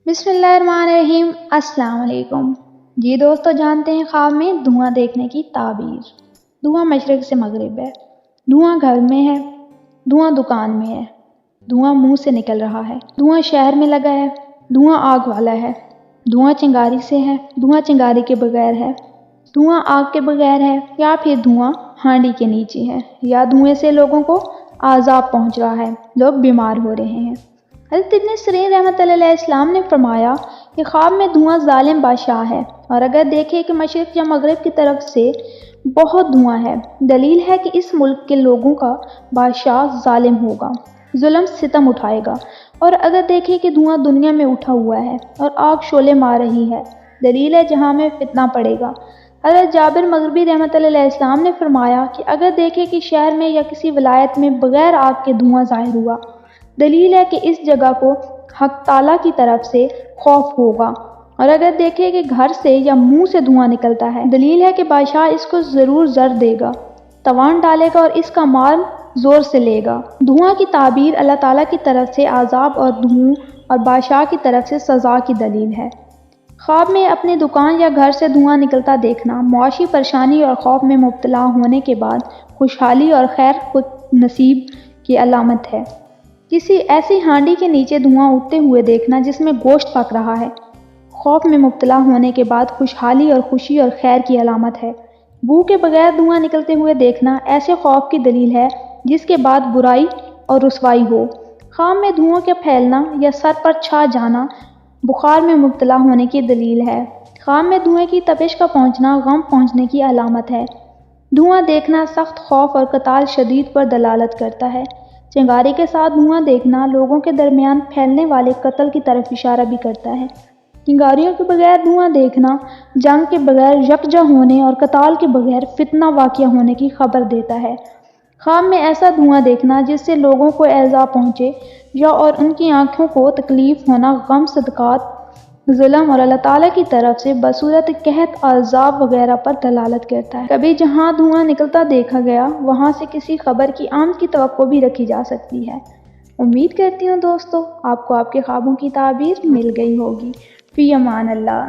بسم اللہ الرحمن الرحیم۔ السلام علیکم۔ جی دوستو، جانتے ہیں خواب میں دھواں دیکھنے کی تعبیر۔ دھواں مشرق سے مغرب ہے، دھواں گھر میں ہے، دھواں دکان میں ہے، دھواں منہ سے نکل رہا ہے، دھواں شہر میں لگا ہے، دھواں آگ والا ہے، دھواں چنگاری سے ہے، دھواں چنگاری کے بغیر ہے، دھواں آگ کے بغیر ہے، یا پھر دھواں ہانڈی کے نیچے ہے، یا دھوئیں سے لوگوں کو عذاب پہنچ رہا ہے، لوگ بیمار ہو رہے ہیں۔ حضرت ابن سیرین رحمۃ اللہ علیہ السلام نے فرمایا کہ خواب میں دھواں ظالم بادشاہ ہے، اور اگر دیکھے کہ مشرق یا مغرب کی طرف سے بہت دھواں ہے، دلیل ہے کہ اس ملک کے لوگوں کا بادشاہ ظالم ہوگا، ظلم ستم اٹھائے گا۔ اور اگر دیکھے کہ دھواں دنیا میں اٹھا ہوا ہے اور آگ شعلے مار رہی ہے، دلیل ہے جہاں میں فتنہ پڑے گا۔ حضرت جابر مغربی رحمۃ اللہ علیہ السلام نے فرمایا کہ اگر دیکھے کہ شہر میں یا کسی ولایت میں بغیر آگ کے دھواں ظاہر ہوا، دلیل ہے کہ اس جگہ کو حق تعالیٰ کی طرف سے خوف ہوگا۔ اور اگر دیکھے کہ گھر سے یا منہ سے دھواں نکلتا ہے، دلیل ہے کہ بادشاہ اس کو ضرور زر دے گا، توان ڈالے گا اور اس کا مال زور سے لے گا۔ دھواں کی تعبیر اللہ تعالیٰ کی طرف سے عذاب اور دھوؤں اور بادشاہ کی طرف سے سزا کی دلیل ہے۔ خواب میں اپنی دکان یا گھر سے دھواں نکلتا دیکھنا معاشی پریشانی اور خوف میں مبتلا ہونے کے بعد خوشحالی اور خیر نصیب کی علامت ہے۔ کسی ایسی ہانڈی کے نیچے دھواں اٹھتے ہوئے دیکھنا جس میں گوشت پک رہا ہے، خوف میں مبتلا ہونے کے بعد خوشحالی اور خوشی اور خیر کی علامت ہے۔ بو کے بغیر دھواں نکلتے ہوئے دیکھنا ایسے خوف کی دلیل ہے جس کے بعد برائی اور رسوائی ہو۔ خواب میں دھواں کا پھیلنا یا سر پر چھا جانا بخار میں مبتلا ہونے کی دلیل ہے۔ خواب میں دھوئیں کی تپش کا پہنچنا غم پہنچنے کی علامت ہے۔ دھواں دیکھنا سخت خوف اور قتال شدید پر دلالت کرتا ہے۔ چنگاری کے ساتھ دھواں دیکھنا لوگوں کے درمیان پھیلنے والے قتل کی طرف اشارہ بھی کرتا ہے۔ چنگاریوں کے بغیر دھواں دیکھنا جنگ کے بغیر یکجا ہونے اور قتال کے بغیر فتنہ واقع ہونے کی خبر دیتا ہے۔ خواب میں ایسا دھواں دیکھنا جس سے لوگوں کو ایذا پہنچے یا اور ان کی آنکھوں کو تکلیف ہونا غم، صدقات، ظلم اور اللہ تعالیٰ کی طرف سے بصورت قحط، عذاب وغیرہ پر دلالت کرتا ہے۔ کبھی جہاں دھواں نکلتا دیکھا گیا وہاں سے کسی خبر کی آمد کی توقع بھی رکھی جا سکتی ہے۔ امید کرتی ہوں دوستو آپ کو آپ کے خوابوں کی تعبیر مل گئی ہوگی۔ فی امان اللہ۔